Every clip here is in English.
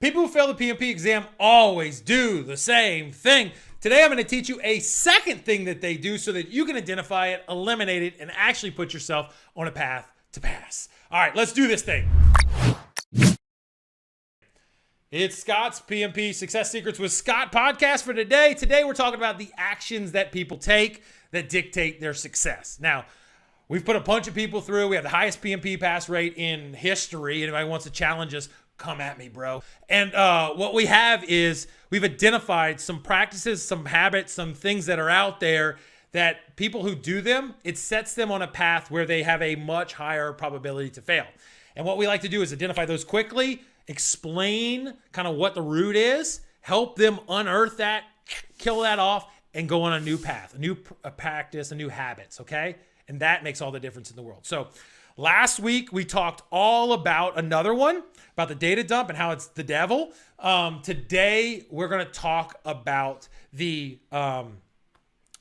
People who fail the PMP exam always do the same thing. Today, I'm going to teach you a second thing that they do so that you can identify it, eliminate it, and actually put yourself on a path to pass. All right, let's do this thing. It's Scott's PMP Success Secrets with Scott podcast for today. Today, we're talking about the actions that people take that dictate their success. Now, we've put a bunch of people through. We have the highest PMP pass rate in history. Anybody wants to challenge us, come at me, bro. And what we have is we've identified some practices, some habits, some things that are out there that people who do them, it sets them on a path where they have a much higher probability to fail. And what we like to do is identify those quickly, explain kind of what the root is, help them unearth that, kill that off, and go on a new path, a new practice, a new habits, okay? And that makes all the difference in the world. So last week, we talked all about another one, about the data dump and how it's the devil. Today, we're going to talk about the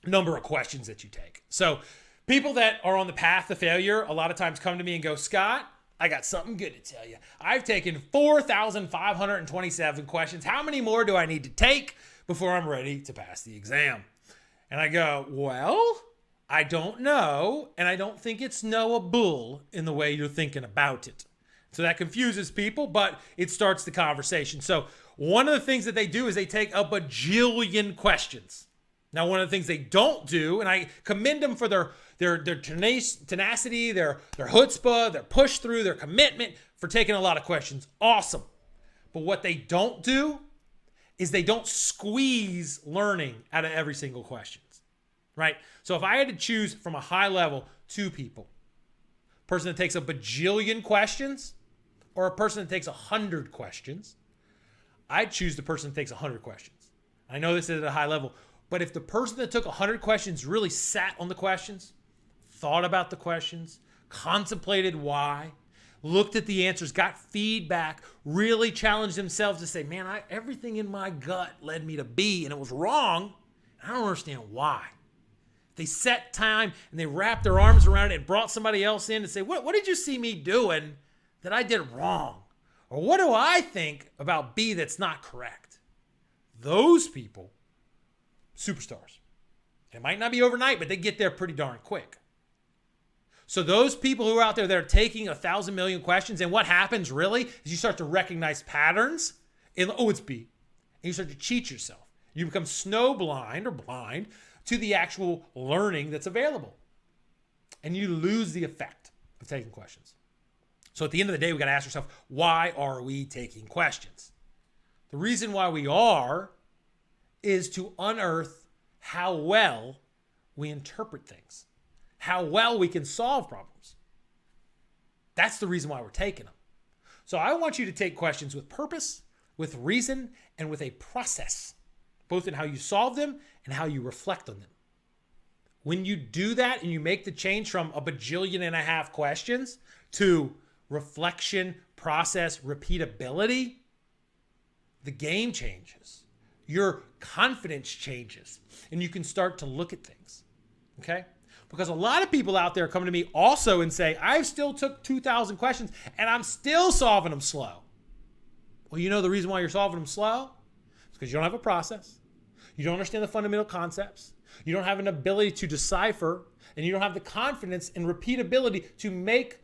number of questions that you take. So people that are on the path to failure a lot of times come to me and go, Scott, I got something good to tell you. I've taken 4,527 questions. How many more do I need to take before I'm ready to pass the exam? And I go, well, I don't know, and I don't think it's knowable in the way you're thinking about it. So that confuses people, but it starts the conversation. So one of the things that they do is they take a bajillion questions. Now, one of the things they don't do, and I commend them for their tenacity, their chutzpah, their push through, their commitment for taking a lot of questions. Awesome. But what they don't do is they don't squeeze learning out of every single question. Right? So if I had to choose from a high level, two people, a person that takes a bajillion questions or a person that takes 100 questions, I'd choose the person that takes 100 questions. I know this is at a high level, but if the person that took 100 questions really sat on the questions, thought about the questions, contemplated why, looked at the answers, got feedback, really challenged themselves to say, man, everything in my gut led me to B and it was wrong. I don't understand why. They set time and they wrapped their arms around it and brought somebody else in to say, what did you see me doing that I did wrong? Or what do I think about B that's not correct? Those people, superstars. It might not be overnight, but they get there pretty darn quick. So those people who are out there that are taking 1,000 million questions, and what happens really is you start to recognize patterns in, it's B. And you start to cheat yourself. You become snowblind or blind to the actual learning that's available. And you lose the effect of taking questions. So at the end of the day, we got to ask ourselves, why are we taking questions? The reason why we are is to unearth how well we interpret things, how well we can solve problems. That's the reason why we're taking them. So I want you to take questions with purpose, with reason, and with a process, both in how you solve them and how you reflect on them. When you do that and you make the change from a bajillion and a half questions to reflection, process, repeatability, the game changes. Your confidence changes and you can start to look at things, okay? Because a lot of people out there come to me also and say, I've still took 2,000 questions and I'm still solving them slow. Well, you know the reason why you're solving them slow? It's because you don't have a process. You don't understand the fundamental concepts. You don't have an ability to decipher, and you don't have the confidence and repeatability to make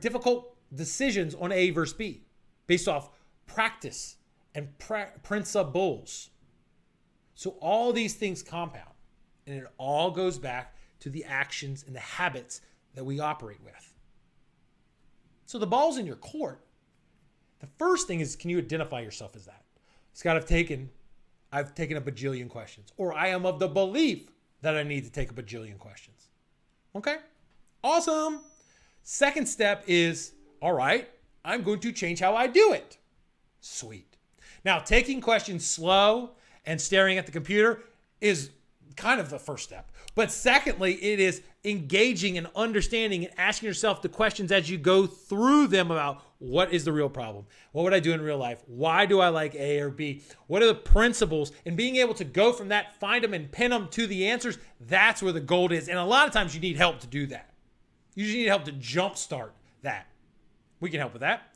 difficult decisions on A versus B based off practice and principles. So all these things compound, and it all goes back to the actions and the habits that we operate with. So the ball's in your court. The first thing is, can you identify yourself as that? Scott, I've taken a bajillion questions, or I am of the belief that I need to take a bajillion questions. Okay, awesome. Second step is, all right, I'm going to change how I do it. Sweet. Now, taking questions slow and staring at the computer is kind of the first step. But secondly, it is engaging and understanding and asking yourself the questions as you go through them about what is the real problem? What would I do in real life? Why do I like A or B? What are the principles? And being able to go from that, find them and pin them to the answers, that's where the gold is. And a lot of times you need help to do that. You just need help to jumpstart that. We can help with that.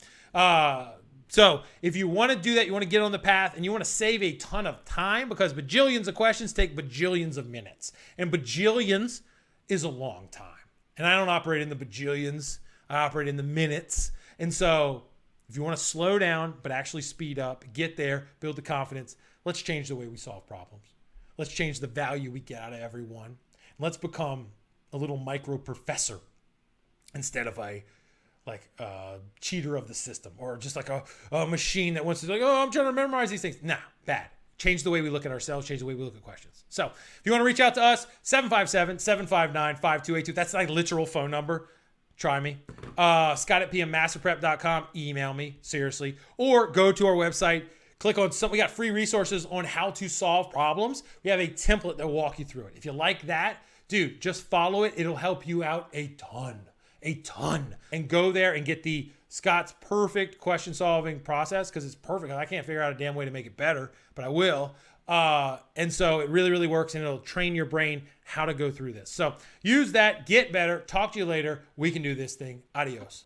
So if you want to do that, you want to get on the path and you want to save a ton of time, because bajillions of questions take bajillions of minutes, and bajillions is a long time. And I don't operate in the bajillions. I operate in the minutes. And so if you want to slow down, but actually speed up, get there, build the confidence, let's change the way we solve problems. Let's change the value we get out of everyone. Let's become a little micro professor instead of a cheater of the system, or just like a machine that wants to I'm trying to memorize these things. Nah, bad. Change the way we look at ourselves, change the way we look at questions. So if you want to reach out to us, 757-759-5282. That's my literal phone number. Try me. Scott at pmmasterprep.com. Email me, seriously. Or go to our website, click on we got free resources on how to solve problems. We have a template that will walk you through it. If you like that, dude, just follow it. It'll help you out a ton. And go there and get the Scott's perfect question solving process, because it's perfect. I can't figure out a damn way to make it better, but I will. And so it really, really works, and it'll train your brain how to go through this. So use that, get better. Talk to you later. We can do this thing. Adios.